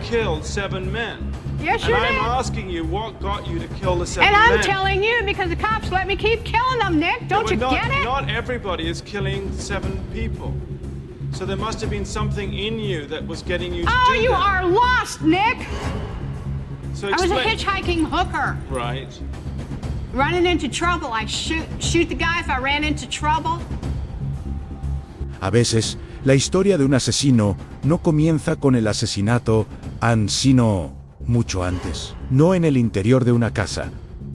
killed 7 men. Yes, you and did. I'm asking you, what got you to kill the 7 And I'm men? telling you because the cops let me keep killing them, Nick. Don't you get it? Not everybody is killing 7 people. So there must have been something in you that was getting you to Oh, do you that. are lost, Nick. So I was a explain. hitchhiking hooker. Right. Running into trouble. I shoot the guy if I ran into trouble. A veces, la historia de un asesino no comienza con el asesinato, sino mucho antes. No en el interior de una casa,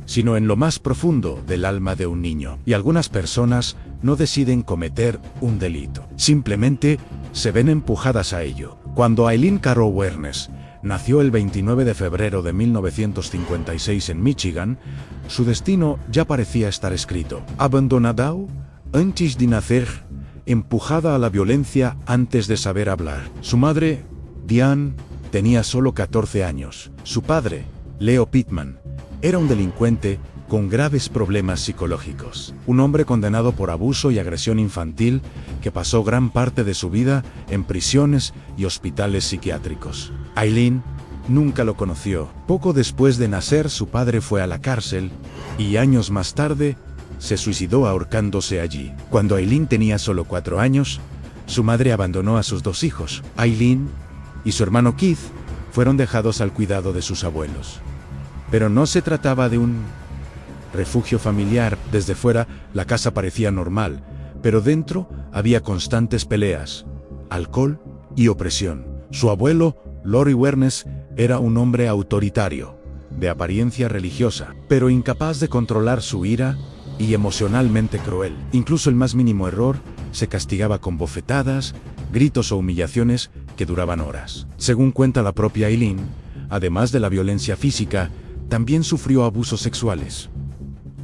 sino en lo más profundo del alma de un niño. Y algunas personas no deciden cometer un delito. Simplemente se ven empujadas a ello. Cuando Aileen Wuornos nació el 29 de febrero de 1956 en Michigan, su destino ya parecía estar escrito. Abandonada antes de nacer, empujada a la violencia antes de saber hablar. Su madre, Diane, tenía solo 14 años. Su padre, Leo Pittman, era un delincuente con graves problemas psicológicos. Un hombre condenado por abuso y agresión infantil que pasó gran parte de su vida en prisiones y hospitales psiquiátricos. Aileen nunca lo conoció. Poco después de nacer, su padre fue a la cárcel y años más tarde se suicidó ahorcándose allí. Cuando Aileen tenía solo 4 años, su madre abandonó a sus 2 hijos. Aileen y su hermano Keith fueron dejados al cuidado de sus abuelos. Pero no se trataba de un refugio familiar. Desde fuera, la casa parecía normal, pero dentro había constantes peleas, alcohol y opresión. Su abuelo, Lori Wuornos, era un hombre autoritario, de apariencia religiosa, pero incapaz de controlar su ira y emocionalmente cruel. Incluso el más mínimo error se castigaba con bofetadas, gritos o humillaciones que duraban horas. Según cuenta la propia Aileen, además de la violencia física, también sufrió abusos sexuales.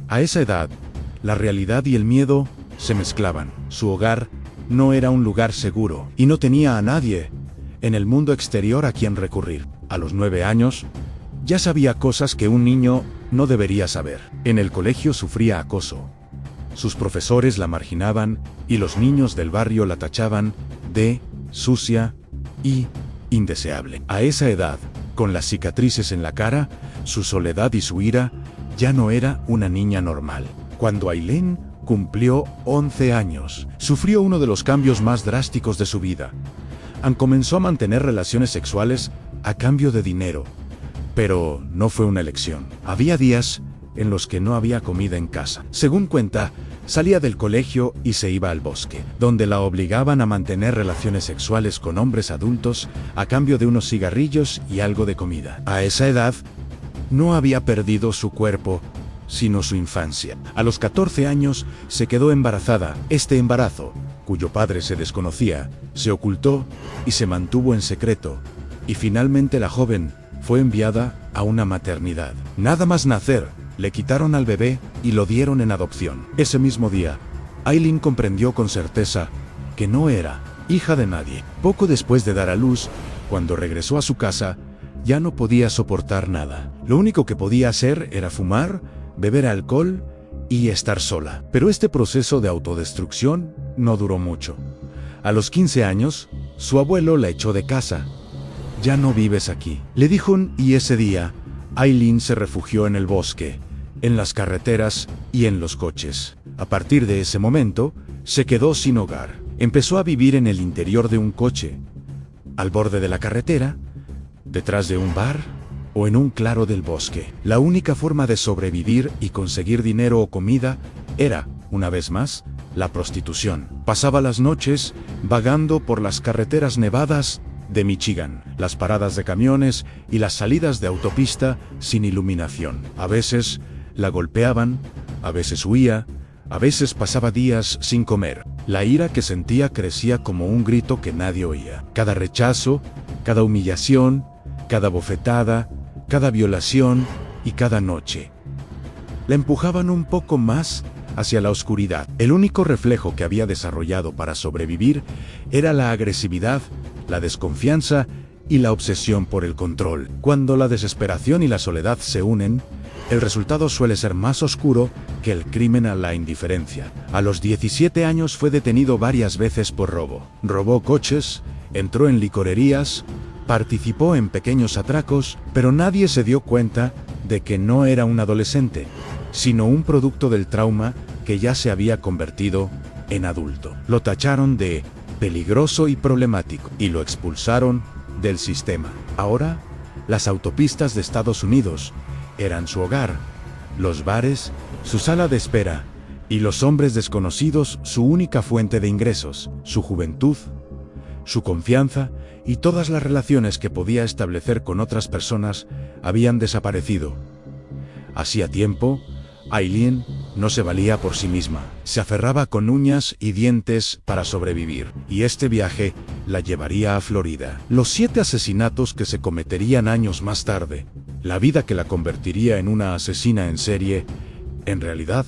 A esa edad, la realidad y el miedo se mezclaban. Su hogar no era un lugar seguro y no tenía a nadie en el mundo exterior a quien recurrir. A los 9 años, ya sabía cosas que un niño no debería saber. En el colegio sufría acoso. Sus profesores la marginaban y los niños del barrio la tachaban de sucia y indeseable. A esa edad, con las cicatrices en la cara, su soledad y su ira, ya no era una niña normal. Cuando Aileen cumplió 11 años, sufrió uno de los cambios más drásticos de su vida. Comenzó a mantener relaciones sexuales a cambio de dinero, pero no fue una elección. Había días en los que no había comida en casa. Según cuenta, salía del colegio y se iba al bosque, donde la obligaban a mantener relaciones sexuales con hombres adultos a cambio de unos cigarrillos y algo de comida. A esa edad, no había perdido su cuerpo, sino su infancia. A los 14 años se quedó embarazada. Este embarazo, cuyo padre se desconocía, se ocultó y se mantuvo en secreto, y finalmente la joven fue enviada a una maternidad. Nada más nacer, le quitaron al bebé y lo dieron en adopción. Ese mismo día, Aileen comprendió con certeza que no era hija de nadie. Poco después de dar a luz, cuando regresó a su casa, ya no podía soportar nada. Lo único que podía hacer era fumar, beber alcohol y estar sola. Pero este proceso de autodestrucción no duró mucho. A los 15 años, su abuelo la echó de casa. «Ya no vives aquí», le dijo, y ese día, Aileen se refugió en el bosque, en las carreteras y en los coches. A partir de ese momento, se quedó sin hogar. Empezó a vivir en el interior de un coche, al borde de la carretera, detrás de un bar o en un claro del bosque. La única forma de sobrevivir y conseguir dinero o comida era, una vez más, la prostitución. Pasaba las noches vagando por las carreteras nevadas de Michigan, las paradas de camiones y las salidas de autopista sin iluminación. A veces la golpeaban, a veces huía, a veces pasaba días sin comer. La ira que sentía crecía como un grito que nadie oía. Cada rechazo, cada humillación, cada bofetada, cada violación y cada noche la empujaban un poco más hacia la oscuridad. El único reflejo que había desarrollado para sobrevivir era la agresividad, la desconfianza y la obsesión por el control. Cuando la desesperación y la soledad se unen, el resultado suele ser más oscuro que el crimen a la indiferencia. A los 17 años fue detenido varias veces por robo. Robó coches, entró en licorerías, Participó en pequeños atracos, pero nadie se dio cuenta de que no era un adolescente, sino un producto del trauma que ya se había convertido en adulto. Lo tacharon de peligroso y problemático y lo expulsaron del sistema. Ahora, las autopistas de Estados Unidos eran su hogar, los bares, su sala de espera, y los hombres desconocidos su única fuente de ingresos. Su juventud, su confianza y todas las relaciones que podía establecer con otras personas habían desaparecido. Hacía tiempo, Aileen no se valía por sí misma. Se aferraba con uñas y dientes para sobrevivir, y este viaje la llevaría a Florida. Los 7 asesinatos que se cometerían años más tarde, la vida que la convertiría en una asesina en serie, en realidad,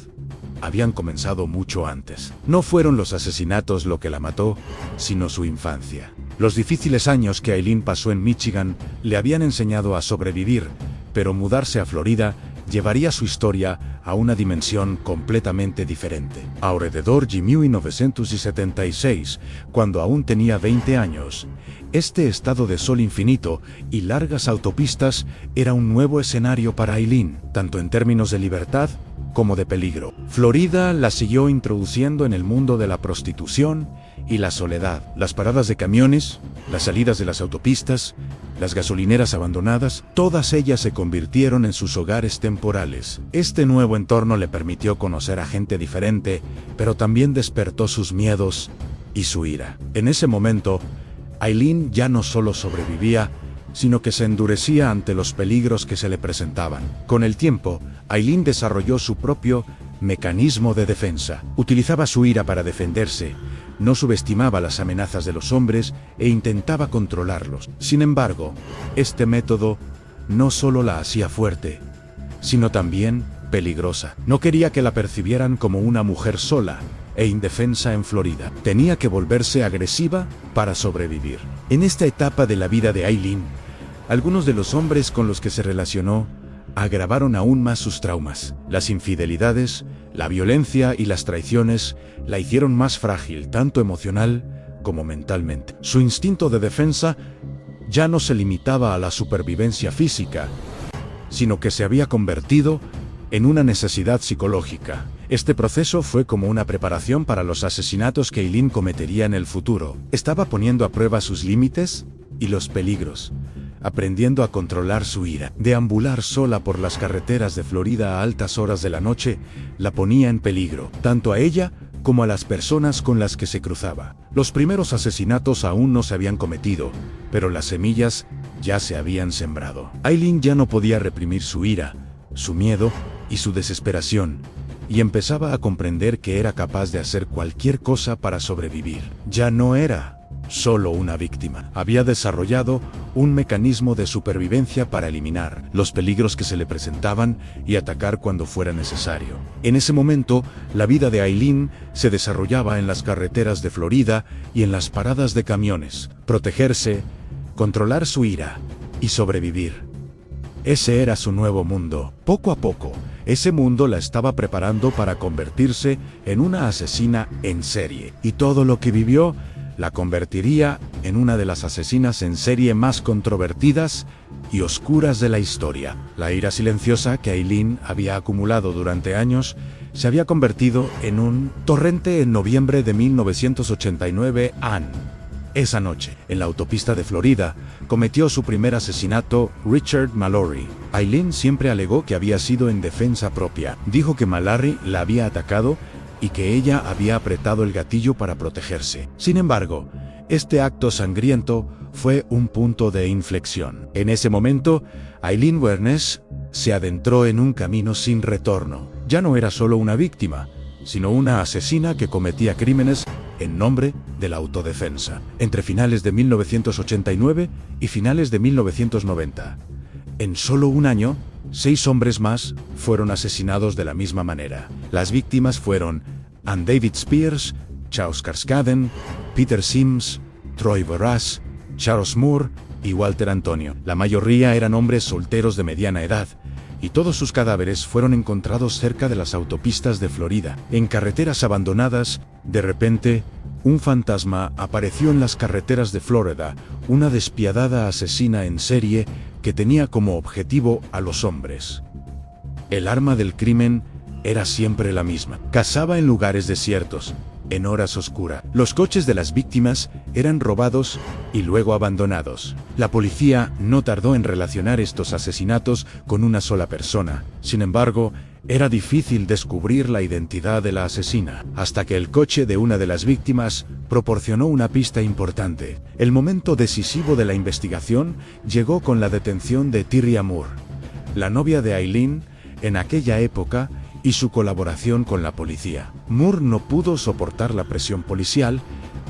habían comenzado mucho antes. No fueron los asesinatos lo que la mató, sino su infancia. Los difíciles años que Aileen pasó en Michigan le habían enseñado a sobrevivir, pero mudarse a Florida llevaría su historia a una dimensión completamente diferente. Alrededor de 1976, cuando aún tenía 20 años, este estado de sol infinito y largas autopistas era un nuevo escenario para Aileen, tanto en términos de libertad como de peligro. Florida la siguió introduciendo en el mundo de la prostitución y la soledad. Las paradas de camiones, las salidas de las autopistas, las gasolineras abandonadas, todas ellas se convirtieron en sus hogares temporales. Este nuevo entorno le permitió conocer a gente diferente, pero también despertó sus miedos y su ira. En ese momento, Aileen ya no solo sobrevivía, sino que se endurecía ante los peligros que se le presentaban. Con el tiempo, Aileen desarrolló su propio mecanismo de defensa. Utilizaba su ira para defenderse, no subestimaba las amenazas de los hombres e intentaba controlarlos. Sin embargo, este método no solo la hacía fuerte, sino también peligrosa. No quería que la percibieran como una mujer sola e indefensa en Florida. Tenía que volverse agresiva para sobrevivir. En esta etapa de la vida de Aileen, algunos de los hombres con los que se relacionó agravaron aún más sus traumas. Las infidelidades, la violencia y las traiciones la hicieron más frágil, tanto emocional como mentalmente. Su instinto de defensa ya no se limitaba a la supervivencia física, sino que se había convertido en una necesidad psicológica. Este proceso fue como una preparación para los asesinatos que Aileen cometería en el futuro. Estaba poniendo a prueba sus límites y los peligros, aprendiendo a controlar su ira. Deambular sola por las carreteras de Florida a altas horas de la noche la ponía en peligro, tanto a ella como a las personas con las que se cruzaba. Los primeros asesinatos aún no se habían cometido, pero las semillas ya se habían sembrado. Aileen ya no podía reprimir su ira, su miedo y su desesperación, y empezaba a comprender que era capaz de hacer cualquier cosa para sobrevivir. Ya no era solo una víctima. Había desarrollado un mecanismo de supervivencia para eliminar los peligros que se le presentaban y atacar cuando fuera necesario. En ese momento, la vida de Aileen se desarrollaba en las carreteras de Florida y en las paradas de camiones. Protegerse, controlar su ira y sobrevivir. Ese era su nuevo mundo. Poco a poco, ese mundo la estaba preparando para convertirse en una asesina en serie. Y todo lo que vivió la convertiría en una de las asesinas en serie más controvertidas y oscuras de la historia. La ira silenciosa que Aileen había acumulado durante años se había convertido en un torrente en noviembre de 1989. Esa noche, en la autopista de Florida, cometió su primer asesinato Richard Mallorie. Aileen siempre alegó que había sido en defensa propia. Dijo que Mallorie la había atacado y que ella había apretado el gatillo para protegerse. Sin embargo, este acto sangriento fue un punto de inflexión. En ese momento, Aileen Wuornos se adentró en un camino sin retorno. Ya no era solo una víctima, sino una asesina que cometía crímenes en nombre de la autodefensa. Entre finales de 1989 y finales de 1990, en solo un año, 6 hombres más fueron asesinados de la misma manera. Las víctimas fueron Ann David Spears, Charles Cascaden, Peter Sims, Troy Barras, Charles Moore y Walter Antonio. La mayoría eran hombres solteros de mediana edad, y todos sus cadáveres fueron encontrados cerca de las autopistas de Florida. En carreteras abandonadas, de repente, un fantasma apareció en las carreteras de Florida, una despiadada asesina en serie que tenía como objetivo a los hombres. El arma del crimen era siempre la misma. Cazaba en lugares desiertos, en horas oscuras. Los coches de las víctimas eran robados y luego abandonados. La policía no tardó en relacionar estos asesinatos con una sola persona. Sin embargo, era difícil descubrir la identidad de la asesina, hasta que el coche de una de las víctimas proporcionó una pista importante. El momento decisivo de la investigación llegó con la detención de Tyra Moore, la novia de Aileen en aquella época, y su colaboración con la policía. Moore no pudo soportar la presión policial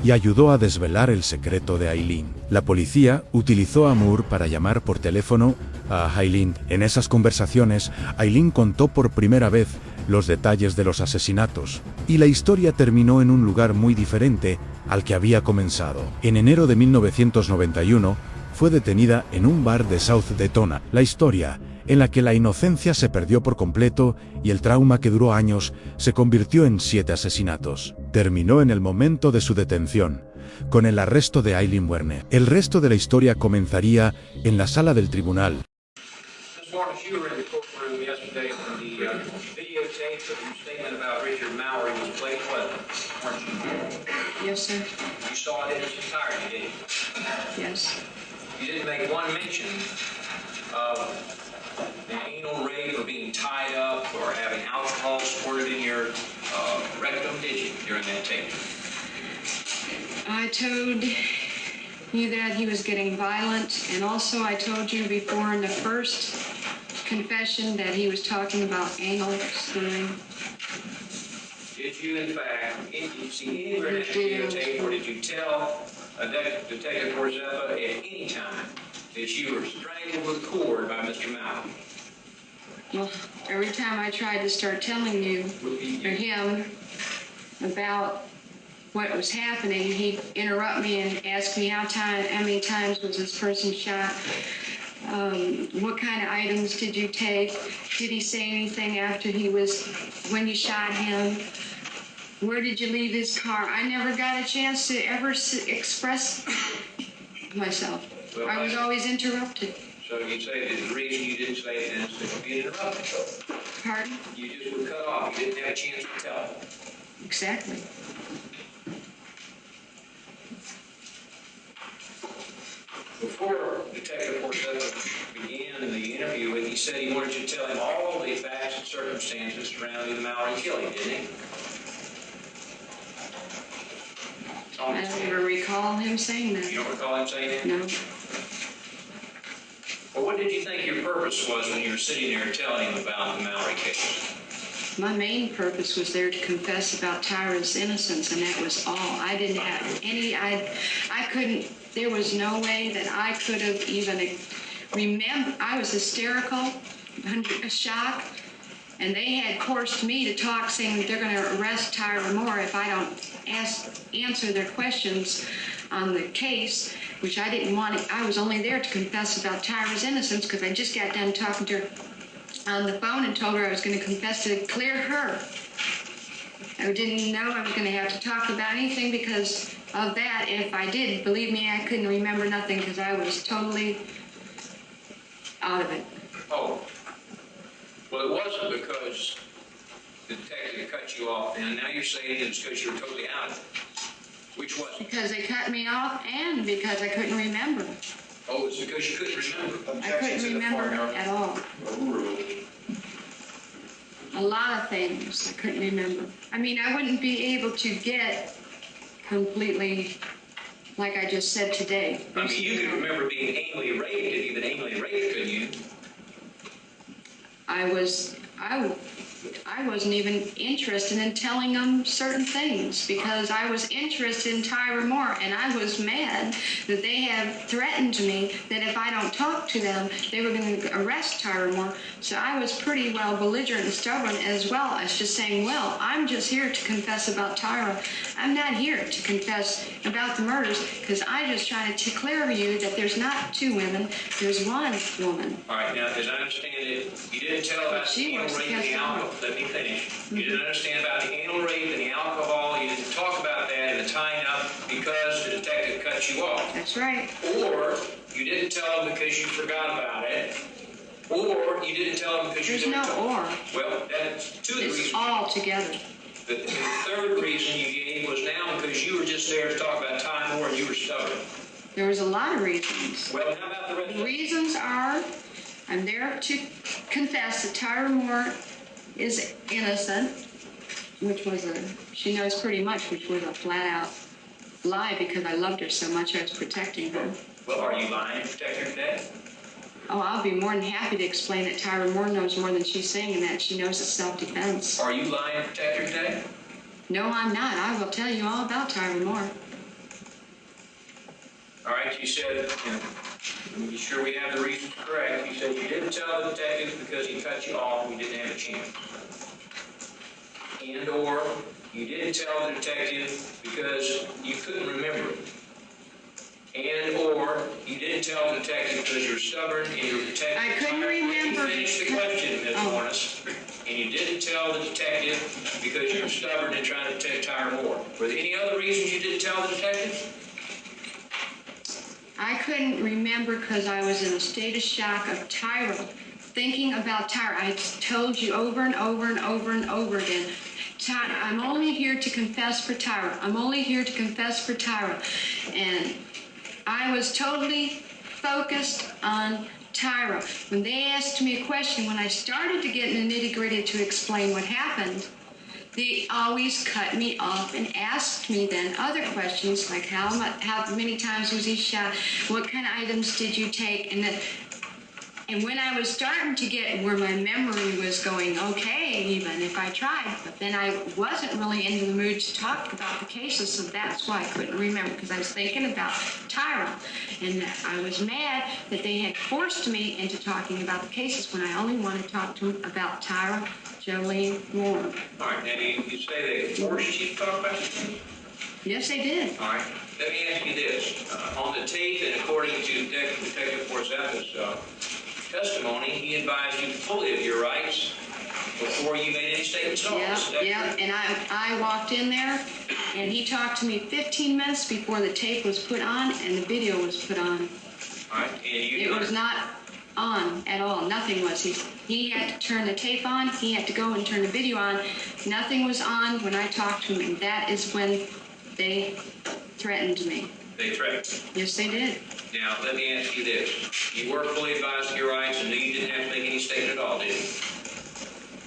y ayudó a desvelar el secreto de Aileen. La policía utilizó a Moore para llamar por teléfono a Aileen. En esas conversaciones, Aileen contó por primera vez los detalles de los asesinatos, y la historia terminó en un lugar muy diferente al que había comenzado. En enero de 1991, fue detenida en un bar de South Daytona. La historia, en la que la inocencia se perdió por completo y el trauma que duró años se convirtió en 7 asesinatos, terminó en el momento de su detención, con el arresto de Aileen Wuornos. El resto de la historia comenzaría en la sala del tribunal. Ms. Wuornos, you were in the courtroom yesterday when the videotape of your statement about Richard Mallerie was played, wasn't it? Weren't you? Yes, sir. You saw it in its entirety, didn't you? Yes. You didn't make one mention of an anal rape or being tied up or having alcohol squirted in your rectum, did you, during that tape? I told you that he was getting violent, and also I told you before in the first confession that he was talking about anal squirting. Did you, in fact, did you see anywhere in that videotape, or did you tell Detective Corzetta at any time that you were strangled with a cord by Mr. Mallerie? Well, every time I tried to start telling you or him about what was happening, he'd interrupt me and ask me how many times was this person shot? What kind of items did you take? Did he say anything after when you shot him? Where did you leave his car? I never got a chance to ever express myself. Well, I was always interrupted. So you say that the reason you didn't say it is that you get interrupted. Pardon? You just were cut off. You didn't have a chance to tell. Exactly. Before Detective Corzetta began the interview with you, he said he wanted you to tell him all the facts and circumstances surrounding the Mallerie killing, didn't he? I don't even recall him saying that. You don't recall him saying that? No. Well, what did you think your purpose was when you were sitting there telling him about the Mallerie case? My main purpose was there to confess about Tyra's innocence, and that was all. I didn't have any, I couldn't, there was no way that I could have even remembered. I was hysterical, under shock, and they had forced me to talk, saying that they're going to arrest Tyra Moore if I don't answer their questions on the case, which I didn't want. I was only there to confess about Tyra's innocence because I just got done talking to her on the phone and told her I was going to confess to clear her. I didn't know I was going to have to talk about anything because of that. If I did, believe me, I couldn't remember nothing because I was totally out of it. Oh. Well, it wasn't because the detective cut you off, and now you're saying it's because you were totally out of it. Which was it? Because they cut me off and because I couldn't remember. Oh, it's because you couldn't remember. I couldn't remember at all. A lot of things I couldn't remember. I mean, I wouldn't be able to get completely, like I just said today. I mean, you could remember being anally raped if you've been anally raped, couldn't you? I wasn't even interested in telling them certain things because I was interested in Tyra Moore, and I was mad that they have threatened me that if I don't talk to them, they were going to arrest Tyra Moore. So I was pretty well belligerent and stubborn, as well as just saying, well, I'm just here to confess about Tyra. I'm not here to confess about the murders because I just trying to clear you that there's not 2 women, there's 1 woman. All right, now, as I understand it, you didn't tell about the anal rape and the alcohol. Let me me finish. You didn't understand about the anal rape and the alcohol. You didn't talk about that and the tying up because the detective cut you off. That's right. Or you didn't tell him because you forgot about it. Or you didn't tell him because There's you no didn't or. Well, that's two of the It's reasons. all together. The third reason you gave was now because you were just there to talk about Tyra Moore and you were stubborn. There was a lot of reasons. Well, how about the rest of The it? reasons are, I'm there to confess that Tyra Moore is innocent, which was she knows pretty much, which was a flat-out lie because I loved her so much I was protecting her. Well, are you lying to protect her today? Oh, I'll be more than happy to explain that Tyra Moore knows more than she's saying and that she knows it's self-defense. Are you lying to protect her today? No, I'm not. I will tell you all about Tyra Moore. All right, you said, to be sure we have the reasons correct, you said you didn't tell the detective because he cut you off and you didn't have a chance. And or you didn't tell the detective because you couldn't remember it. And or you didn't tell the detective because you're stubborn and you're protecting. I couldn't remember. Finish the question, Ms. Oh. Wuornos. And you didn't tell the detective because you were stubborn and trying to protect Tyra Moore. Were there any other reasons you didn't tell the detective? I couldn't remember because I was in a state of shock of Tyra, thinking about Tyra. I told you over and over and over and over again, I'm only here to confess for Tyra. I'm only here to confess for Tyra. And I was totally focused on Tyra. When they asked me a question, when I started to get in the nitty-gritty to explain what happened, they always cut me off and asked me then other questions like how many times was he shot, what kind of items did you take, and when I was starting to get where my memory was going okay, even if I tried, but then I wasn't really in the mood to talk about the cases, so that's why I couldn't remember, because I was thinking about Tyra, and I was mad that they had forced me into talking about the cases when I only wanted to talk to them about Tyra Aileen Wuornos. All right, now you say they forced you to talk about it? Yes, they did. All right, let me ask you this. On the tape, and according to Detective Forzapa's testimony, he advised you fully of your rights before you made any statements at all. Yeah, and I walked in there, and he talked to me 15 minutes before the tape was put on and the video was put on. All right, and you... It was not on at all. Nothing was. He had to turn the tape on. He had to go and turn the video on. Nothing was on when I talked to him, and that is when they threatened me. They threatened you? Yes, they did. Now, let me ask you this. You were fully advised of your rights and knew you didn't have to make any statement at all, did you?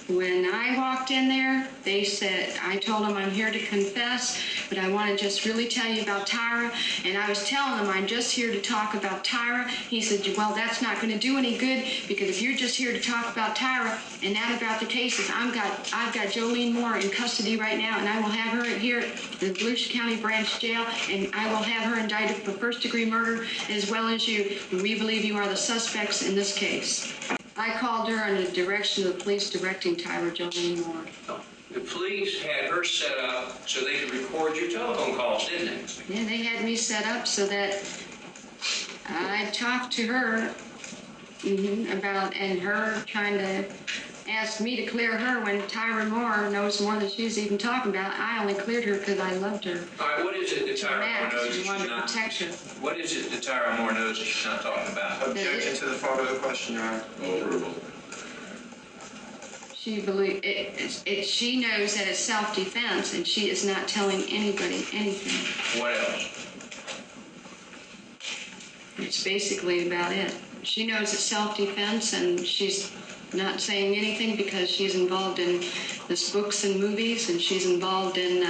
When I walked in there, they said, I told them I'm here to confess, but I want to just really tell you about Tyra. And I was telling them I'm just here to talk about Tyra. He said, well, that's not going to do any good, because if you're just here to talk about Tyra and not about the cases, I've got Aileen Moore in custody right now, and I will have her here at the Volusia County Branch Jail, and I will have her indicted for first-degree murder as well as you. We believe you are the suspects in this case. I called her in the direction of the police directing Tyra Aileen Moore. The police had her set up so they could record your telephone calls, didn't they? Yeah, they had me set up so that I talked to her about, and her trying to ask me to clear her when Tyra Moore knows more than she's even talking about. I only cleared her because I loved her. All right, what is it that Tyra Moore knows that she's wanted to not... protect her. What is it that Tyra Moore knows that she's not talking about? Objection to the follow of the question, Your Honor. Overruled. She she knows that it's self-defense, and she is not telling anybody anything. What else? It's basically about it. She knows it's self-defense, and she's not saying anything because she's involved in this books and movies, and she's involved in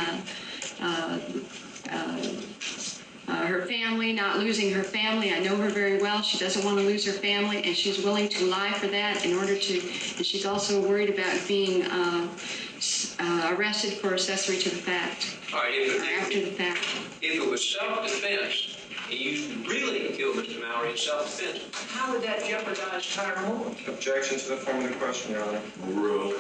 her family, not losing her family. I know her very well. She doesn't want to lose her family, and she's willing to lie for that in order to, and she's also worried about being arrested for accessory to the fact, All right, after the fact. if it was self-defense, and you really killed Mr. Mallory in self-defense, how would that jeopardize Tyra Moore? Objection to the form of the question, Your Honor. Overruled.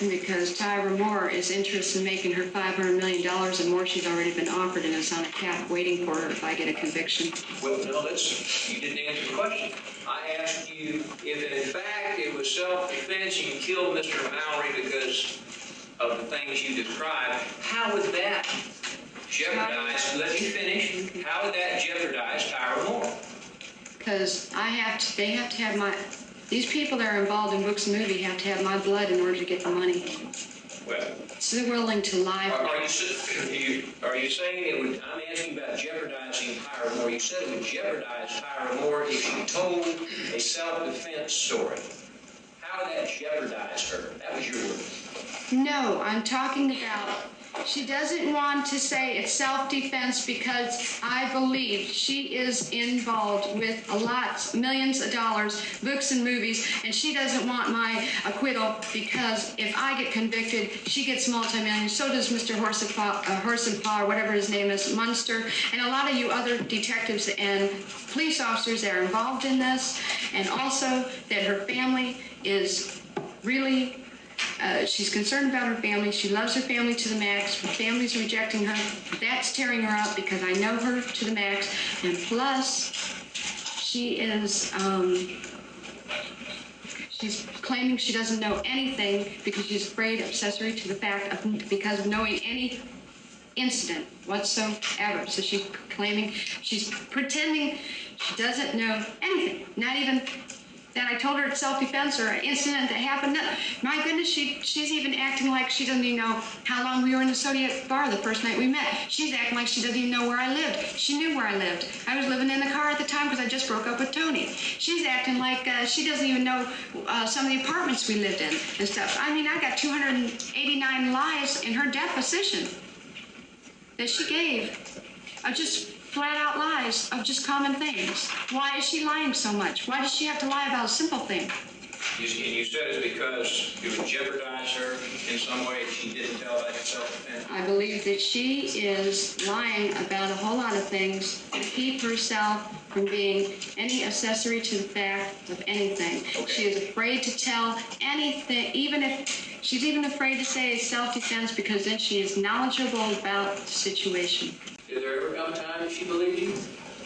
Because Tyra Moore is interested in making her $500 million and more. She's already been offered, and it's on a cap waiting for her if I get a conviction. Well, no, you didn't answer the question. I asked you if in fact it was self-defense and you killed Mr. Mallory because of the things you described, how would that jeopardize, let me finish, how would that jeopardize Tyra Moore? Because they have to have these people that are involved in books and movies have to have my blood in order to get the money. Well, So they're willing to lie. Are you saying it would, I'm asking about jeopardizing Tyra Moore. You said it would jeopardize Tyra Moore if she told a self-defense story. How would that jeopardize her? That was your word. No, I'm talking about she doesn't want to say it's self-defense because I believe she is involved with millions of dollars, books and movies, and she doesn't want my acquittal because if I get convicted, she gets multi-millions. So does Mr. Horsepaw, or whatever his name is, Munster, and a lot of you other detectives and police officers that are involved in this, and also that her family is really she's concerned about her family. She loves her family to the max. Her family's rejecting her. That's tearing her up because I know her to the max. And plus, she is, she's claiming she doesn't know anything because she's afraid, accessory to the fact of, because of knowing any incident whatsoever. So she's claiming, she's pretending she doesn't know anything, not even that I told her it's self-defense or an incident that happened. No, my goodness, she's even acting like she doesn't even know how long we were in the Zodiac bar the first night we met. She's acting like she doesn't even know where I lived. She knew where I lived. I was living in the car at the time because I just broke up with Tony. She's acting like she doesn't even know some of the apartments we lived in and stuff. I mean, I got 289 lies in her deposition that she gave. Just flat out lies of just common things. Why is she lying so much? Why does she have to lie about a simple thing? And you said it's because it would jeopardize her in some way if she didn't tell that self-defense? I believe that she is lying about a whole lot of things to keep herself from being any accessory to the fact of anything. Okay. She is afraid to tell anything, even if she's even afraid to say self-defense because then she is knowledgeable about the situation. Did there ever come a time that she believed you?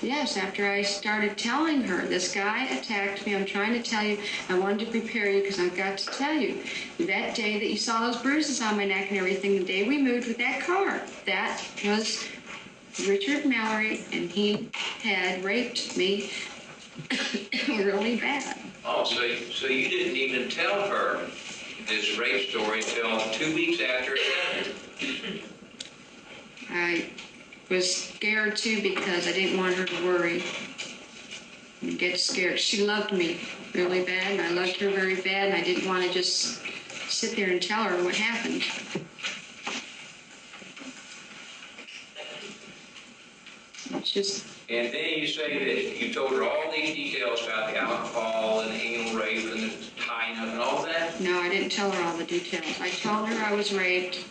Yes, after I started telling her, this guy attacked me, I'm trying to tell you, I wanted to prepare you because I've got to tell you, that day that you saw those bruises on my neck and everything, the day we moved with that car, that was Richard Mallory, and he had raped me really bad. Oh, so you didn't even tell her this rape story until 2 weeks after it happened? I was scared too because I didn't want her to worry and get scared. She loved me really bad, and I loved her very bad, and I didn't want to just sit there and tell her what happened. It's just... And then you say that you told her all these details about the alcohol and the anal rape and the tying up and all that? No, I didn't tell her all the details. I told her I was raped.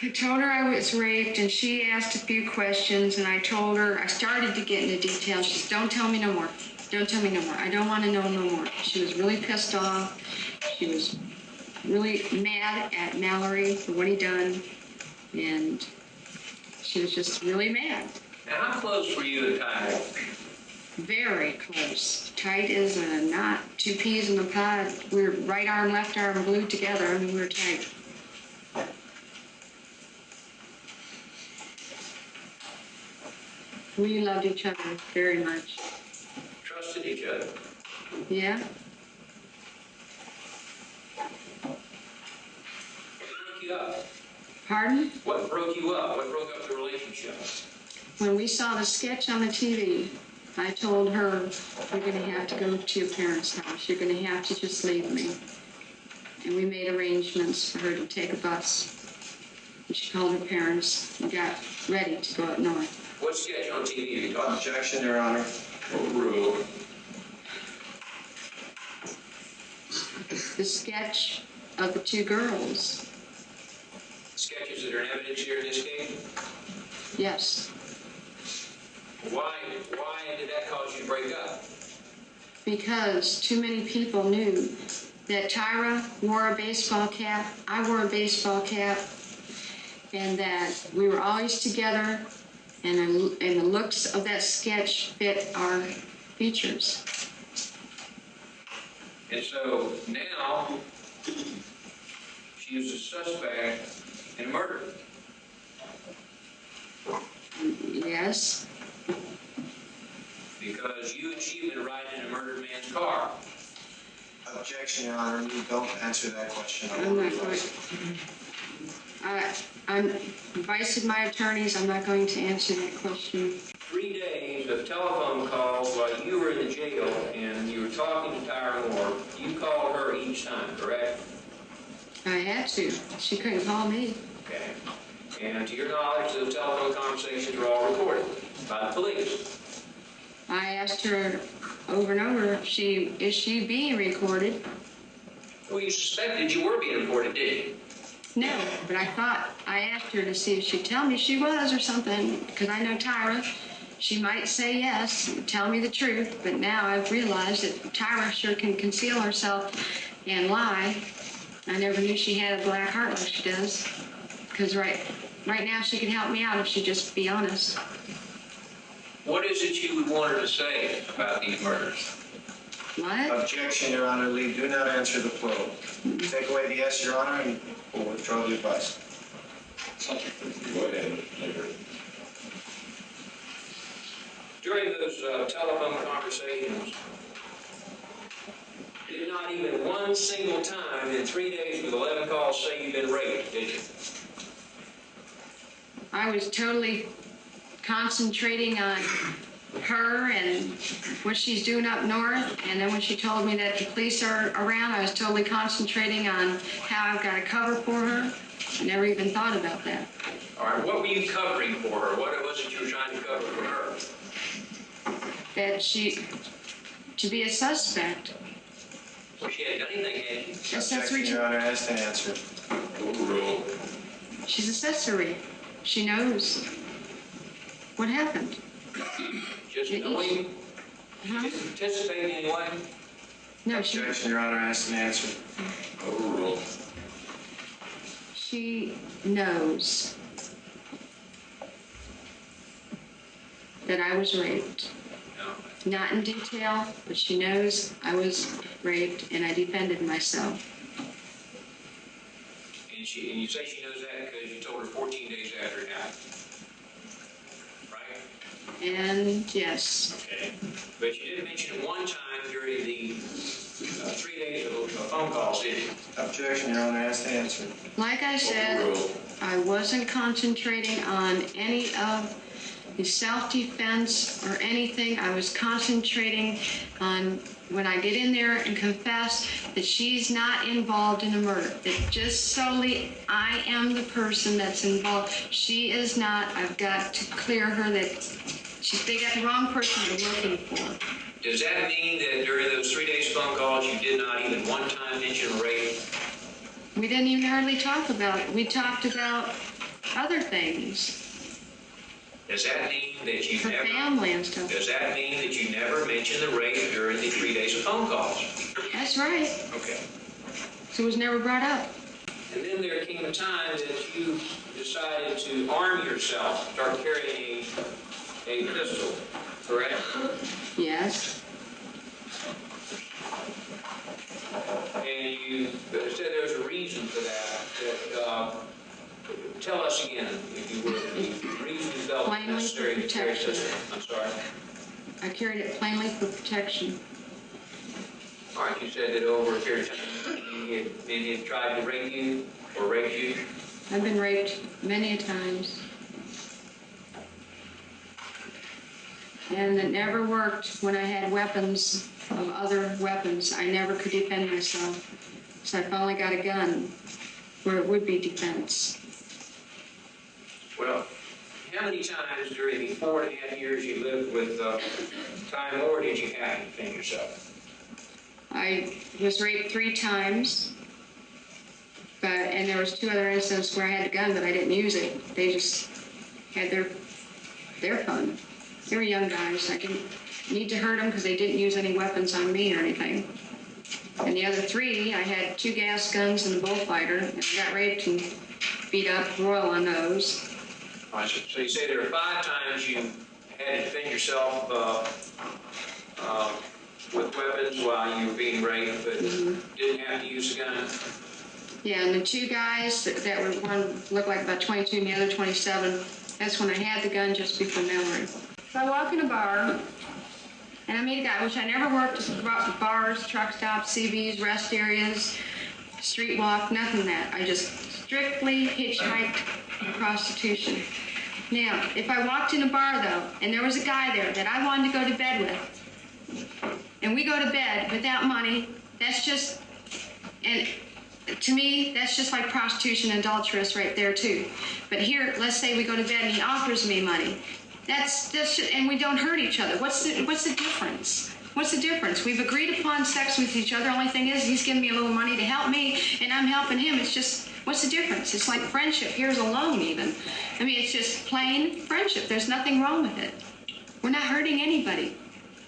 I told her I was raped, and she asked a few questions, and I told her, I started to get into details. She said, don't tell me no more. Don't tell me no more. I don't want to know no more. She was really pissed off. She was really mad at Mallory for what he done, and she was just really mad. Now, how close were you at Tyra? Very close. Tight as a knot, 2 peas in a pod. We were right arm, left arm glued together. I mean, we were tight. We loved each other very much. Trusted each other? Yeah. What broke you up? Pardon? What broke you up? What broke up the relationship? When we saw the sketch on the TV, I told her, you're going to have to go to your parents' house. You're going to have to just leave me. And we made arrangements for her to take a bus. And she called her parents and got ready to go up north. What sketch on TV are you talking? Objection, Your Honor. Overruled. The sketch of the 2 girls. Sketches that are in evidence here in this case? Yes. Why did that cause you to break up? Because too many people knew that Tyra wore a baseball cap, I wore a baseball cap, and that we were always together, and the looks of that sketch fit our features. And so now She is a suspect in murder. Yes. Because you and she have been riding in a murdered man's car. Objection, Your Honor. You don't answer that question. I'm not going. I'm advice of my attorneys. I'm not going to answer that question. 3 days of telephone calls while you were in the jail and you were talking to Tyra Moore. You called her each time, correct? I had to. She couldn't call me. Okay. And to your knowledge, those telephone conversations were all recorded by the police. I asked her over and over, is she being recorded? Well, you suspected you were being recorded, didn't you? No, but I asked her to see if she'd tell me she was or something, because I know Tyra. She might say yes, tell me the truth, but now I've realized that Tyra sure can conceal herself and lie. I never knew she had a black heart like she does, because right now she can help me out if she'd just be honest. What is it you would want her to say about these murders? What? Objection, Your Honor. Lee, do not answer the plural. Take away the yes, Your Honor, and we'll withdraw the advice. Go ahead. During those telephone conversations, did not even one single time in 3 days with 11 calls say you've been raped, did you? I was totally concentrating on her and what she's doing up north, and then when she told me that the police are around, I was totally concentrating on how I've got to cover for her. I never even thought about that. All right, what were you covering for her? What was it you were trying to cover for her? That to be a suspect. Well, she hadn't done anything, had you? Objection, Your Honor, has to answer. Overruled. She's accessory. She knows what happened. Just knowing? Huh? Just participating in what? No, she Objection, Your Honor, has to answer. Overruled. She knows that I was raped. No. Not in detail, but she knows I was raped and I defended myself. And you say she knows that because you told her 14 days after it happened. Right? And yes, Okay. But you didn't mention it one time during the 3 days of phone calls, did you? Objection, Your Honor, has to answer. like I said, Overruled. I wasn't concentrating on any of the self-defense or anything. I was concentrating on when I get in there and confess that she's not involved in the murder, that just solely I am the person that's involved. She is not. I've got to clear her that they got the wrong person they're looking for. Does that mean that during those 3 days phone calls you did not even one time mention rape? We didn't even hardly talk about it. We talked about other things, Does that mean that you her never... family and stuff. Does that mean that you never mentioned the rape during the 3 days of phone calls? That's right. Okay. So it was never brought up. And then there came a time that you decided to arm yourself, start carrying a pistol, correct? Yes. And you said there was a reason for that. Tell us again, if you would, the reason you felt Plainly necessary for to carry a protection. pistol. I'm sorry. I carried it plainly for protection. All right, you said that over a period of time, he had tried to rape you or rape you. I've been raped many a times. And it never worked when I had weapons of other weapons. I never could defend myself. So I finally got a gun where it would be defense. Well, how many times during the 4.5 years you lived with Tyra Moore did you have to defend yourself? I was raped 3 times, and there was 2 other incidents where I had a gun, but I didn't use it. They just had their fun. They were young guys. I didn't need to hurt them because they didn't use any weapons on me or anything. And the other 3, I had 2 gas guns and a bullfighter, and I got raped and beat up royal on those. All right, so you say there were 5 times you had to defend yourself with weapons while you were being raped, but didn't have to use a gun. Yeah, and the two guys that were, one looked like about 22 and the other 27, that's when I had the gun just before Mallory. So I walk in a bar, and I meet a guy, which I never worked at bars, truck stops, CBs, rest areas, street walk, nothing of that. I just strictly hitchhiked prostitution. Now, if I walked in a bar, though, and there was a guy there that I wanted to go to bed with, and we go to bed without money, that's just, and to me, that's just like prostitution and adulteress right there, too. But here, let's say we go to bed and he offers me money. That's just, and we don't hurt each other. What's the difference? What's the difference? We've agreed upon sex with each other. Only thing is, he's giving me a little money to help me, and I'm helping him. It's just, what's the difference? It's like friendship. Here's a loan, even. I mean, it's just plain friendship. There's nothing wrong with it. We're not hurting anybody.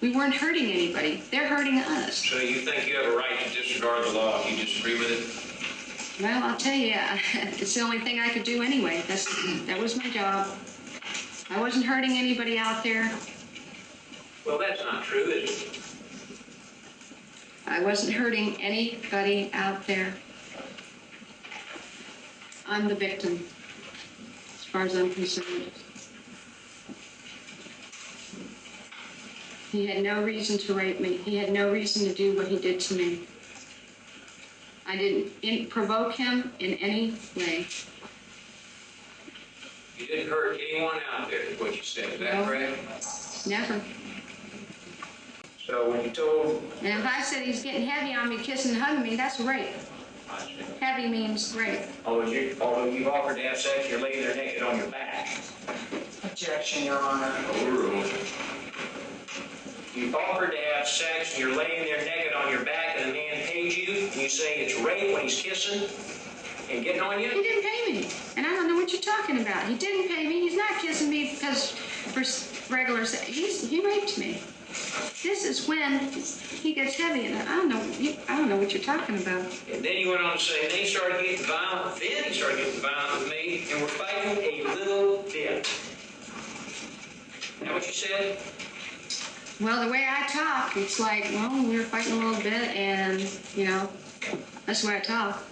We weren't hurting anybody. They're hurting us. So you think you have a right to disregard the law if you disagree with it? Well, I'll tell you, it's the only thing I could do anyway. That was my job. I wasn't hurting anybody out there. Well, that's not true, is it? I wasn't hurting anybody out there. I'm the victim, as far as I'm concerned. He had no reason to rape me. He had no reason to do what he did to me. I didn't provoke him in any way. You didn't hurt anyone out there, is what you said. Is that correct? Never. So when you told... And if I said he's getting heavy on me, kissing and hugging me, that's rape. Heavy means rape. Although you've offered to have sex, you're laying there naked on your back. Objection, Your Honor. Overruled. You've offered to have sex, and you're laying there naked on your back, and the man paid you, and you say it's rape when he's kissing and getting on you? He didn't pay me, and I don't know what you're talking about. He didn't pay me. He's not kissing me because for regular sex. He raped me. This is when he gets heavy, and I don't know what you're talking about. And then he went on to say, then he started getting violent. Then he started getting violent with me, and we're fighting a little bit. Is that what you said? Well, the way I talk, it's like, well, we were fighting a little bit, and, you know, that's the way I talk.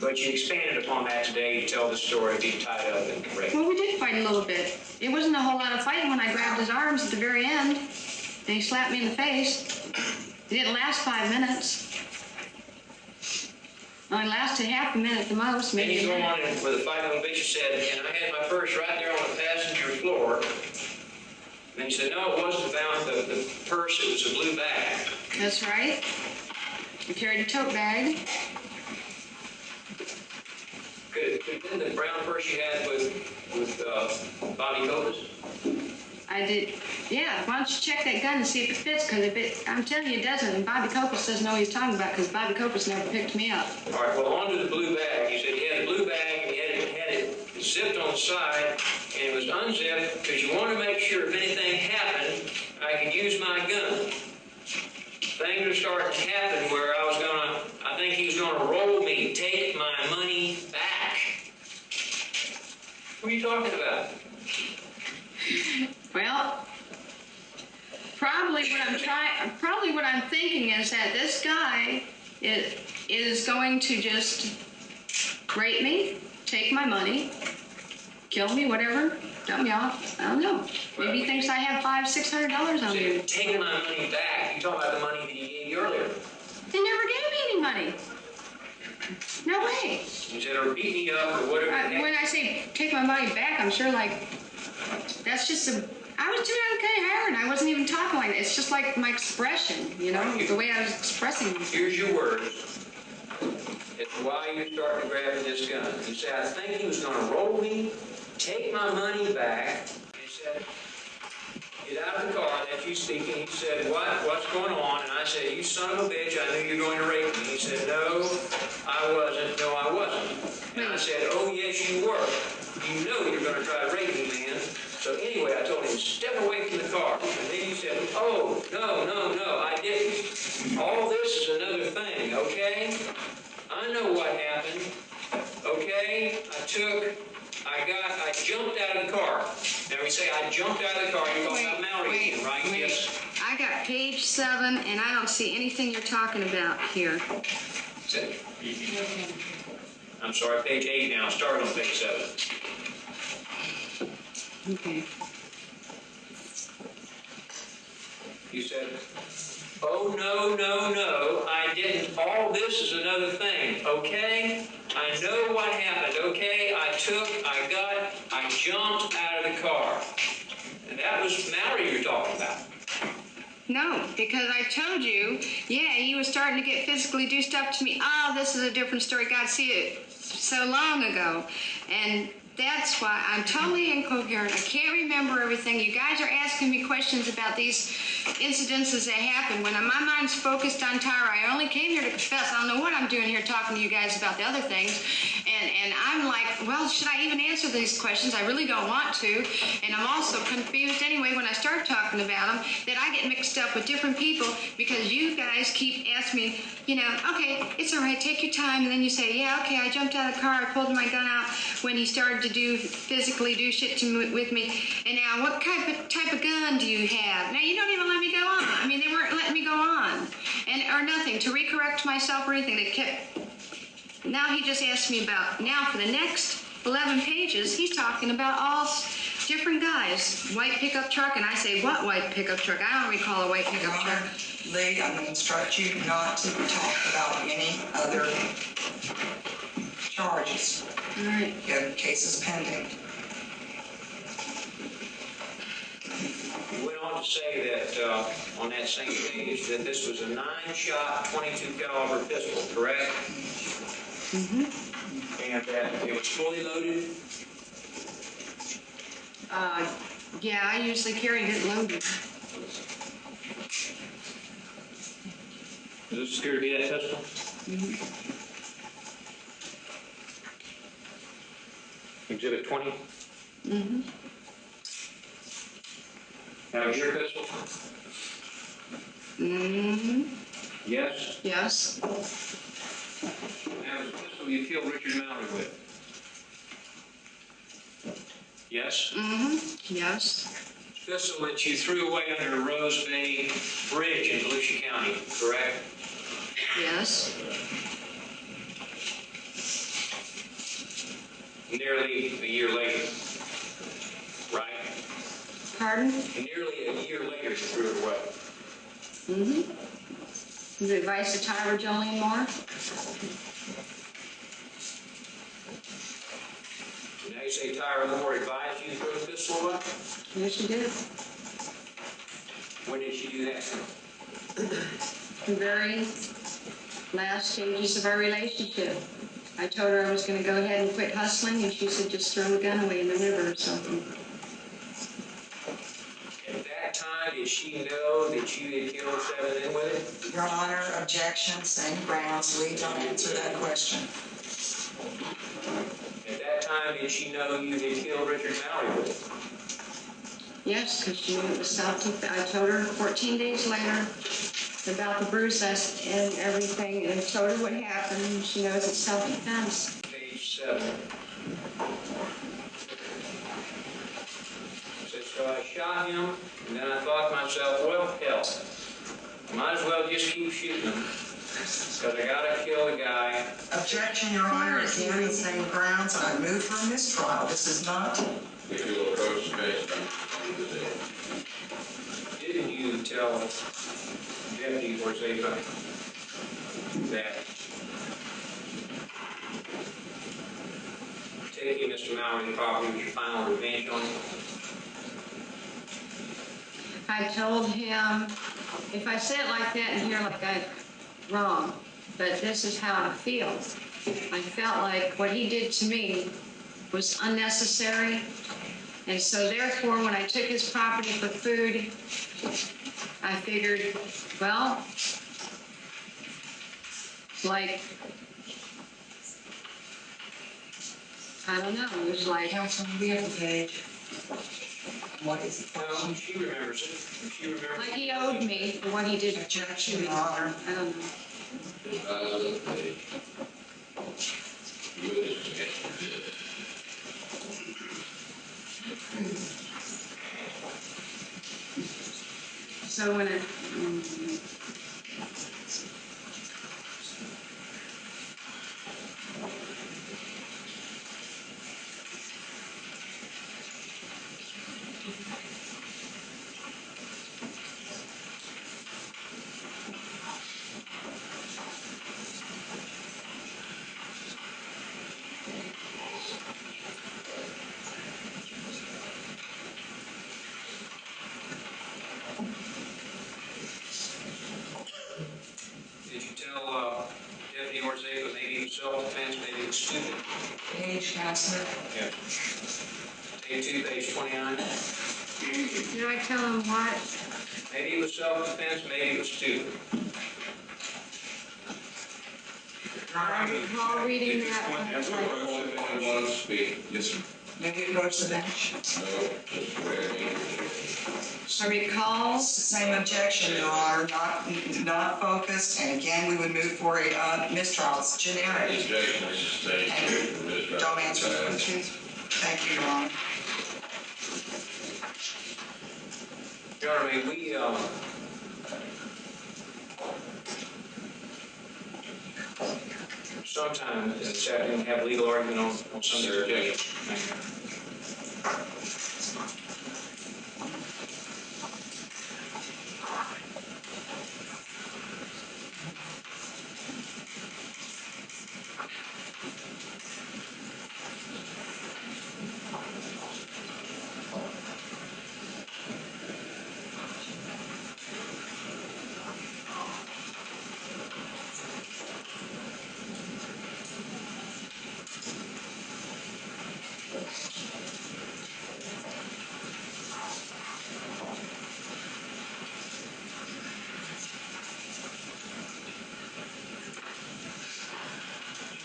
But you expanded upon that today to tell the story of being tied up and raped. Well, we did fight a little bit. It wasn't a whole lot of fighting when I grabbed his arms at the very end, and he slapped me in the face. It didn't last 5 minutes. It only lasted half a minute at the most, Then maybe you a go on minute. with a fight little bitch, you said, and I had my purse right there on the passenger floor. And he said, no, it wasn't the purse, it was a blue bag. That's right. I carried a tote bag. Could the brown purse you had with Bobby Copas? I did, yeah, why don't you check that gun and see if it fits, because I'm telling you it doesn't, and Bobby Copas doesn't know what he's talking about, because Bobby Copas never picked me up. All right, well, onto the blue bag. He said he had a blue bag, and he had it zipped on the side, and it was unzipped, because you wanted to make sure if anything happened, I could use my gun. Things were starting to happen where I think he was going to roll me, take my money back. What are you talking about? Well, probably what I'm thinking is that this guy is going to just rape me, take my money, kill me, whatever, dump me off. I don't know. Maybe he thinks I have $500-600 on me. Take my money back. You talking about the money that he gave you earlier? He never gave me any money. No way. He said, or beat me up, or whatever. When I say take my money back, I'm sure like that's just I was doing okay hiring. I wasn't even talking like that. It's just like my expression, you know, the way I was expressing myself. Here's your words. It's why you started grabbing this gun. He said, I think he was going to roll me, take my money back. He said, get out of the car. That's you speaking. He said, what's going on? And I said, you son of a bitch, I knew you were going to rape me. He said, no, I wasn't. No, I wasn't. And I said, oh, yes, you were. You know you're going to try to rape me, man. So anyway, I told him, step away from the car. And then he said, oh, no, I didn't. All this is another thing, okay? I know what happened, okay? I jumped out of the car. Now we say I jumped out of the car, you're talking about Mallory again, right? Wait. Yes. I got page 7, and I don't see anything you're talking about here. I'm sorry, page 8 now. Start on page 7. Okay. You said, oh, no, I didn't. All this is another thing, okay? I know what happened, okay? I jumped out of the car. And that was Mallory you're talking about. No, because I told you, yeah, he was starting to get physically do stuff to me. Oh, this is a different story. God, see it so long ago. And that's why I'm totally incoherent. I can't remember everything. You guys are asking me questions about these incidences that happened. When my mind's focused on Tyra, I only came here to confess. I don't know what I'm doing here talking to you guys about the other things. And I'm like, well, should I even answer these questions? I really don't want to. And I'm also confused anyway when I start talking about them, that I get mixed up with different people because you guys keep asking me, okay, it's all right, take your time. And then you say, yeah, okay, I jumped out of the car, I pulled my gun out when he started to physically do shit with me. And now, what type of gun do you have? Now, you don't even let me go on. I mean, they weren't letting me go on. Or nothing, to recorrect myself or anything. They kept... Now he just asked me about... Now, for the next 11 pages, he's talking about all different guys. White pickup truck, and I say, what white pickup truck? I don't recall a white pickup truck. Lee, I'm going to instruct you not to talk about any other charges. All right. You have cases pending. You went on to say that on that same page that this was a 9-shot 22 caliber pistol, correct? Mm-hmm. And that it was fully loaded? Yeah, I usually carry it loaded. Does this appear to be that pistol? Mm-hmm. Exhibit 20? Mm-hmm. That was your pistol? Mm-hmm. Yes? Yes. That was the pistol you killed Richard Mallory with? Yes? Mm-hmm. Yes. Pistol that you threw away under the Rose Bay Bridge in Volusia County, correct? Yes. Nearly a year later, right? Pardon? Nearly a year later, you threw it away. Mm-hmm. The advice of Tyra Moore? Now you say Tyra Moore advised you to throw the pistol away? Yes, she did. When did she do that? The very last stages of our relationship. I told her I was going to go ahead and quit hustling, and she said, just throw the gun away in the river or something. At that time, did she know that you had killed 7 men with it? Your Honor, objection, same grounds. Lee, don't answer that question. At that time, did she know you had killed Richard Mallory with it? Yes, because she knew it was self-defense. I told her 14 days later about the bruises and everything, and I told her what happened, and she knows it's self-defense. Page 7. So I shot him, and then I thought to myself, well, hell, might as well just keep shooting him, because I gotta kill the guy. Objection, Your Honor, again, same grounds, and I move for a mistrial. This is not... If you will approach the case, Didn't you tell Deputy Ortega that taking Mr. Mallory's property was your final revenge on him? I told him, if I say it like that and hear like I'm wrong, but this is how I feel. I felt like what he did to me was unnecessary. And so therefore, when I took his property for food, I figured, well, like, I don't know, it was like... Counsel, we have the page. What is it? Well, she remembers it. She remembers Like he owed me for what he did to Objection, me. Your Honor. I don't know. So when Did you tell Deputy Ortega maybe it was self-defense, maybe it was stupid? Page, Counselor. Yeah. Page 2, page 29. Did I tell him what? Maybe it was self-defense, maybe it was stupid. I recall reading that. Answer the question if anyone wants to speak. Yes, sir. Maybe it goes to the bench. No, just go ahead and I recall. Same objection, Your Honor, not focused, and again, we would move for a mistrial. It's generic. objection is sustained. And don't answer the question. Thank you, Your Honor. Your Honor, may we, sometime this afternoon have a legal argument on some of the objections. Thank you.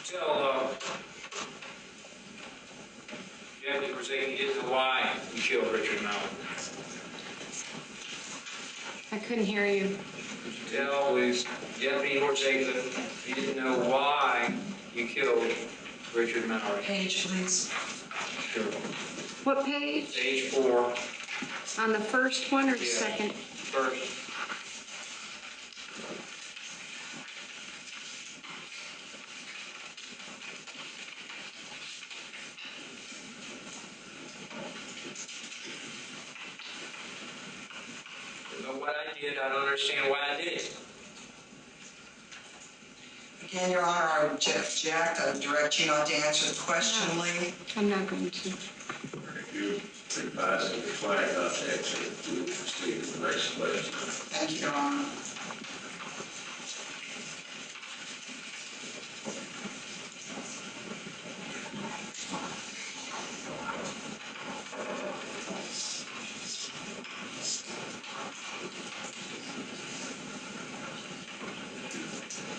Tell Deputy Ortega he didn't know why you killed Richard Mallory. I couldn't hear you. Did you tell Deputy Ortega he didn't know why you killed Richard Mallory? Page, please. Sure. What page? Page 4. On the first one or Yeah. second? First. Know what I did, I don't understand why I did it. Again, Your Honor, I would object. I would direct you not to answer the question, Lee. I'm not going to. If you advise the client not to answer, we will proceed to the next question. Thank you, Your Honor.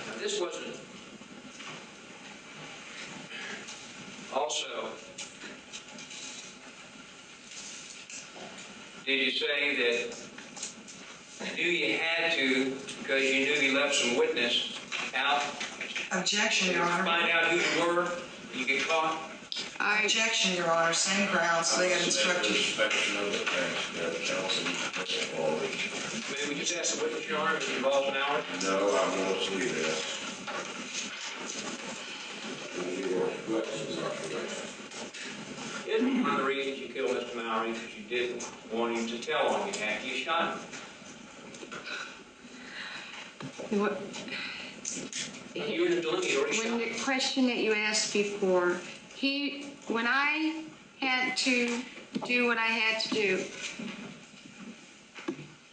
Now, this wasn't also, did you say that you knew you had to because you knew you left some witness out? Objection, Did Your you Honor. find out who you were and you get caught? Objection, Your Honor. Same grounds. So they have instructed. Inspection of the transcript, counsel, forward. Maybe we just ask the witness, Your Honor, if it involves an hour? No, I won't see that. Your questions are correct. Isn't one of the reasons you killed Mr. Mallory because you didn't want him to tell on you after you shot him? What? You were in the dilemma, you already shot When him. the question that you asked before, when I had to do what I had to do,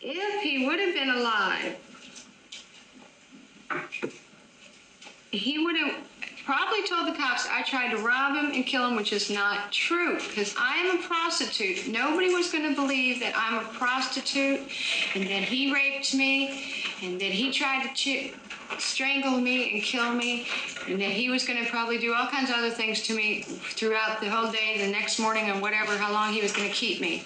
if he would have been alive, he would have probably told the cops I tried to rob him and kill him, which is not true, because I am a prostitute. Nobody was going to believe that I'm a prostitute and that he raped me and that he tried to strangle me and kill me and that he was going to probably do all kinds of other things to me throughout the whole day, the next morning, and whatever, how long he was going to keep me.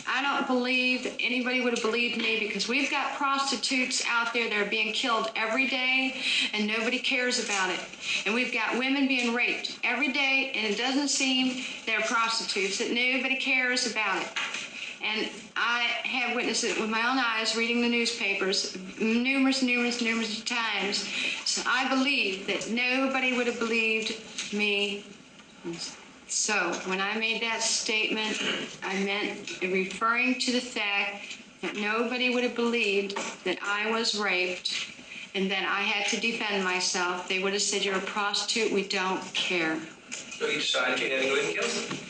I don't believe that anybody would have believed me because we've got prostitutes out there that are being killed every day and nobody cares about it. And we've got women being raped every day and it doesn't seem they're prostitutes, that nobody cares about it. And I have witnessed it with my own eyes, reading the newspapers numerous times. So I believe that nobody would have believed me. So when I made that statement, I meant referring to the fact that nobody would have believed that I was raped and that I had to defend myself. They would have said, "You're a prostitute, we don't care." So you decided you had to go ahead and kill him.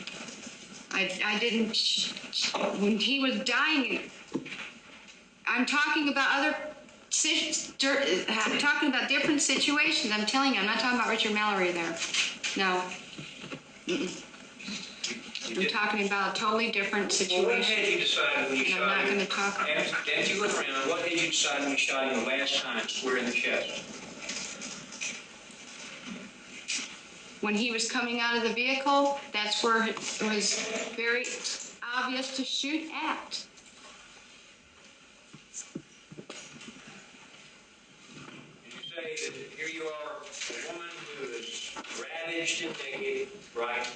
I didn't, when he was dying, I'm talking about I'm talking about different situations. I'm telling you, I'm not talking about Richard Mallory there. No. I'm talking about a totally different situation. Well, what had you decided when you shot him? I'm not going to talk about it. After you look around, what had you decided when you shot him the last time, square in the chest? When he was coming out of the vehicle, that's where it was very obvious to shoot at. You say that here you are, a woman who is ravaged and naked, right?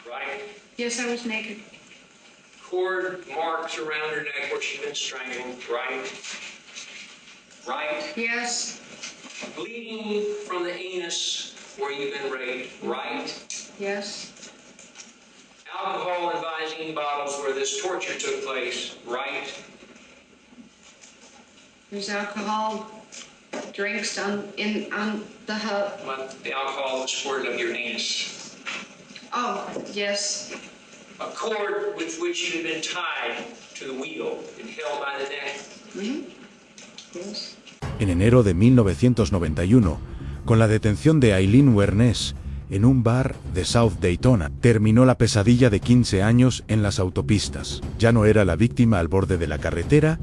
Right? Yes, I was naked. Cord marks around her neck where she's been strangled, right? Right? Yes. Bleeding from the anus where you've been raped, right? Yes. Alcohol in Visine bottles where this torture took place, right? There's alcohol drinks on the hub. The alcohol was squirted up your anus. Oh, yes. A cord with which you had been tied to the wheel and held by the neck. Mm-hmm. Yes. En enero de 1991, con la detención de Aileen Wuornos en un bar de South Daytona, terminó la pesadilla de 15 años en las autopistas. Ya no era la víctima al borde de la carretera,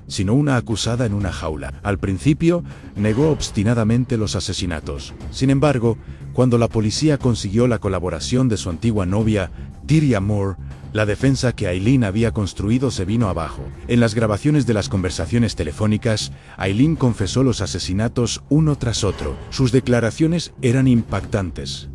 sino una acusada en una jaula. Al principio, negó obstinadamente los asesinatos. Sin embargo, cuando la policía consiguió la colaboración de su antigua novia, Tyra Moore, la defensa que Aileen había construido se vino abajo. En las grabaciones de las conversaciones telefónicas, Aileen confesó los asesinatos uno tras otro. Sus declaraciones eran impactantes.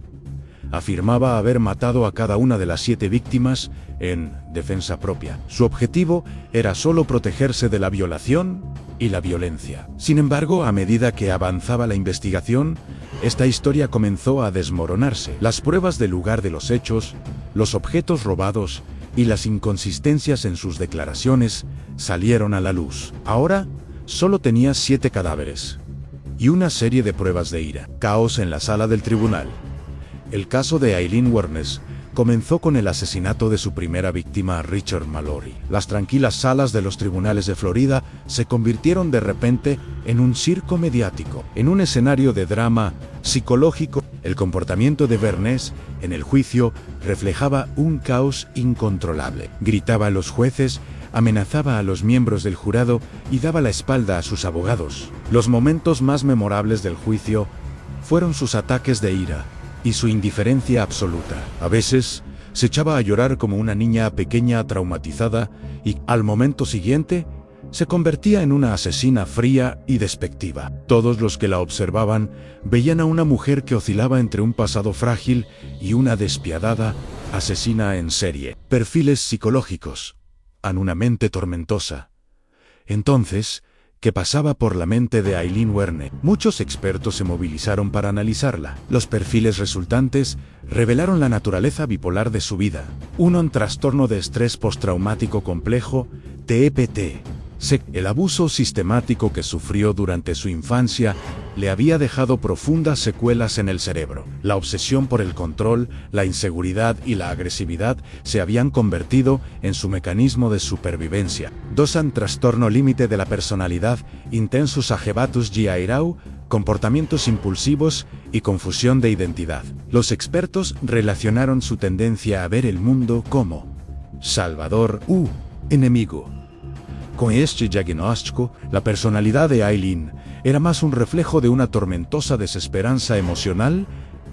Afirmaba haber matado a cada una de las 7 víctimas en defensa propia. Su objetivo era solo protegerse de la violación y la violencia. Sin embargo, a medida que avanzaba la investigación, esta historia comenzó a desmoronarse. Las pruebas del lugar de los hechos, los objetos robados y las inconsistencias en sus declaraciones salieron a la luz. Ahora, solo tenía 7 cadáveres y una serie de pruebas de ira. Caos en la sala del tribunal. El caso de Aileen Wuornos comenzó con el asesinato de su primera víctima, Richard Mallory. Las tranquilas salas de los tribunales de Florida se convirtieron de repente en un circo mediático, en un escenario de drama psicológico. El comportamiento de Wuornos en el juicio reflejaba un caos incontrolable. Gritaba a los jueces, amenazaba a los miembros del jurado y daba la espalda a sus abogados. Los momentos más memorables del juicio fueron sus ataques de ira y su indiferencia absoluta. A veces, se echaba a llorar como una niña pequeña traumatizada y, al momento siguiente, se convertía en una asesina fría y despectiva. Todos los que la observaban veían a una mujer que oscilaba entre un pasado frágil y una despiadada asesina en serie. Perfiles psicológicos. En una mente tormentosa. Entonces, ¿qué pasaba por la mente de Aileen Wuornos? Muchos expertos se movilizaron para analizarla. Los perfiles resultantes revelaron la naturaleza bipolar de su vida. Uno en trastorno de estrés postraumático complejo, TEPT. El abuso sistemático que sufrió durante su infancia le había dejado profundas secuelas en el cerebro. La obsesión por el control, la inseguridad y la agresividad se habían convertido en su mecanismo de supervivencia. 2 en trastorno límite de la personalidad, intensus agebatus giairau, comportamientos impulsivos y confusión de identidad. Los expertos relacionaron su tendencia a ver el mundo como salvador u enemigo. Con este diagnóstico, la personalidad de Aileen era más un reflejo de una tormentosa desesperanza emocional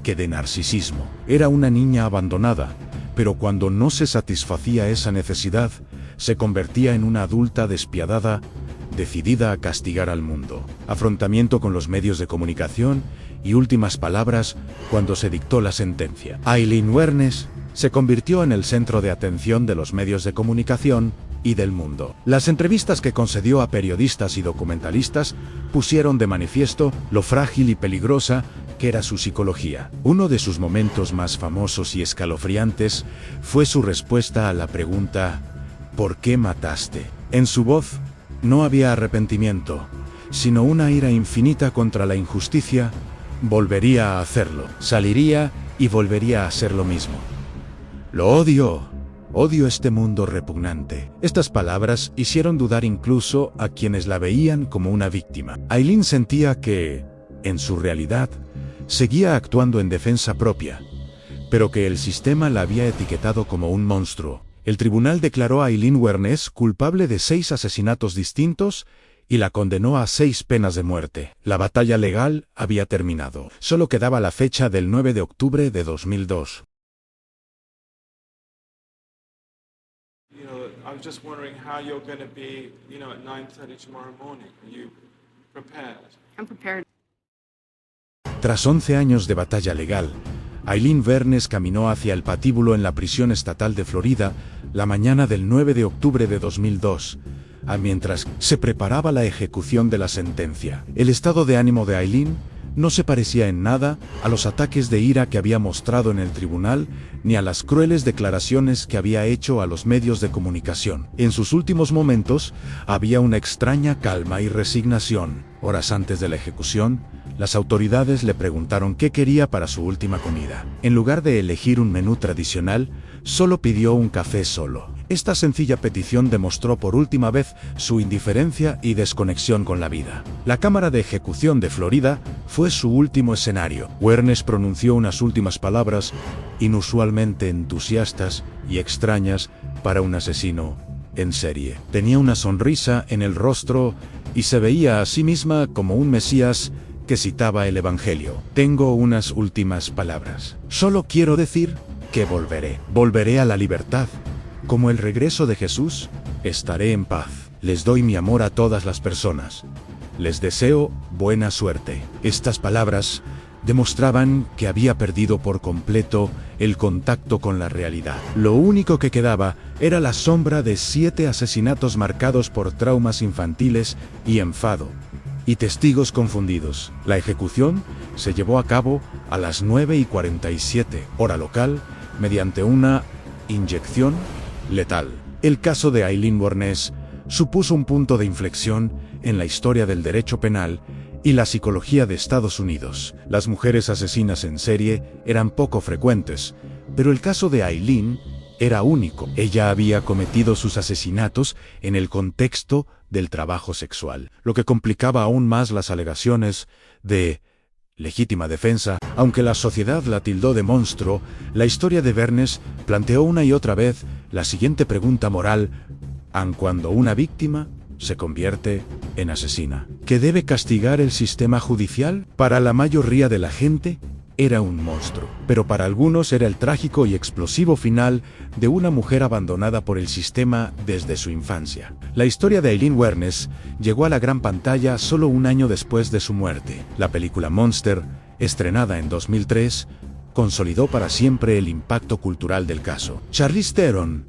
que de narcisismo. Era una niña abandonada, pero cuando no se satisfacía esa necesidad, se convertía en una adulta despiadada, decidida a castigar al mundo. Afrontamiento con los medios de comunicación y últimas palabras cuando se dictó la sentencia. Aileen Wuornos se convirtió en el centro de atención de los medios de comunicación y del mundo. Las entrevistas que concedió a periodistas y documentalistas pusieron de manifiesto lo frágil y peligrosa que era su psicología. Uno de sus momentos más famosos y escalofriantes fue su respuesta a la pregunta ¿por qué mataste? En su voz no había arrepentimiento, sino una ira infinita contra la injusticia. Volvería a hacerlo, saliría y volvería a hacer lo mismo. Lo odio. Odio este mundo repugnante. Estas palabras hicieron dudar incluso a quienes la veían como una víctima. Aileen sentía que, en su realidad, seguía actuando en defensa propia, pero que el sistema la había etiquetado como un monstruo. El tribunal declaró a Aileen Wuornos culpable de 6 asesinatos distintos y la condenó a 6 penas de muerte. La batalla legal había terminado. Solo quedaba la fecha del 9 de octubre de 2002. I was just wondering how you're going to be, at 9:30 tomorrow morning. Are you prepared? I'm prepared. Tras 11 años de batalla legal, Aileen Wuornos caminó hacia el patíbulo en la prisión estatal de Florida la mañana del 9 de octubre de 2002, mientras se preparaba la ejecución de la sentencia. El estado de ánimo de Aileen no se parecía en nada a los ataques de ira que había mostrado en el tribunal, ni a las crueles declaraciones que había hecho a los medios de comunicación. En sus últimos momentos, había una extraña calma y resignación. Horas antes de la ejecución, las autoridades le preguntaron qué quería para su última comida. En lugar de elegir un menú tradicional, solo pidió un café solo. Esta sencilla petición demostró por última vez su indiferencia y desconexión con la vida. La Cámara de Ejecución de Florida fue su último escenario. Wuornos pronunció unas últimas palabras inusualmente entusiastas y extrañas para un asesino en serie. Tenía una sonrisa en el rostro y se veía a sí misma como un Mesías que citaba el Evangelio. Tengo unas últimas palabras. Solo quiero decir que volveré. Volveré a la libertad. Como el regreso de Jesús, estaré en paz. Les doy mi amor a todas las personas. Les deseo buena suerte. Estas palabras demostraban que había perdido por completo el contacto con la realidad. Lo único que quedaba era la sombra de 7 asesinatos marcados por traumas infantiles y enfado, y testigos confundidos. La ejecución se llevó a cabo a las 9:47, hora local, mediante una inyección letal. El caso de Aileen Wuornos supuso un punto de inflexión en la historia del derecho penal y la psicología de Estados Unidos. Las mujeres asesinas en serie eran poco frecuentes, pero el caso de Aileen era único. Ella había cometido sus asesinatos en el contexto del trabajo sexual, lo que complicaba aún más las alegaciones de legítima defensa. Aunque la sociedad la tildó de monstruo, la historia de Wuornos planteó una y otra vez la siguiente pregunta moral: ¿aun cuando una víctima se convierte en asesina? ¿Qué debe castigar el sistema judicial? Para la mayoría de la gente, era un monstruo, pero para algunos era el trágico y explosivo final de una mujer abandonada por el sistema desde su infancia. La historia de Aileen Wuornos llegó a la gran pantalla solo un año después de su muerte. La película Monster, estrenada en 2003, consolidó para siempre el impacto cultural del caso. Charlize Theron,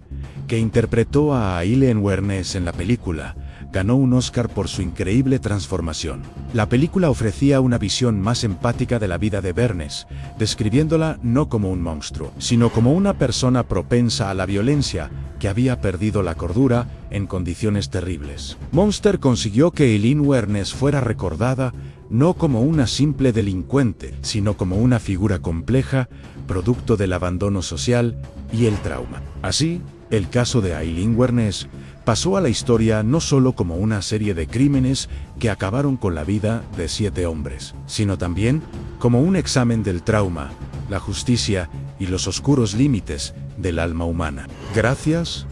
que interpretó a Aileen Wuornos en la película, ganó un Oscar por su increíble transformación. La película ofrecía una visión más empática de la vida de Wuornos, describiéndola no como un monstruo, sino como una persona propensa a la violencia, que había perdido la cordura en condiciones terribles. Monster consiguió que Aileen Wuornos fuera recordada no como una simple delincuente, sino como una figura compleja, producto del abandono social y el trauma. Así, el caso de Aileen Wuornos pasó a la historia no solo como una serie de crímenes que acabaron con la vida de 7 hombres, sino también como un examen del trauma, la justicia y los oscuros límites del alma humana. Gracias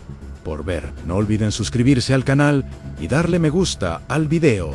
por ver. No olviden suscribirse al canal y darle me gusta al video.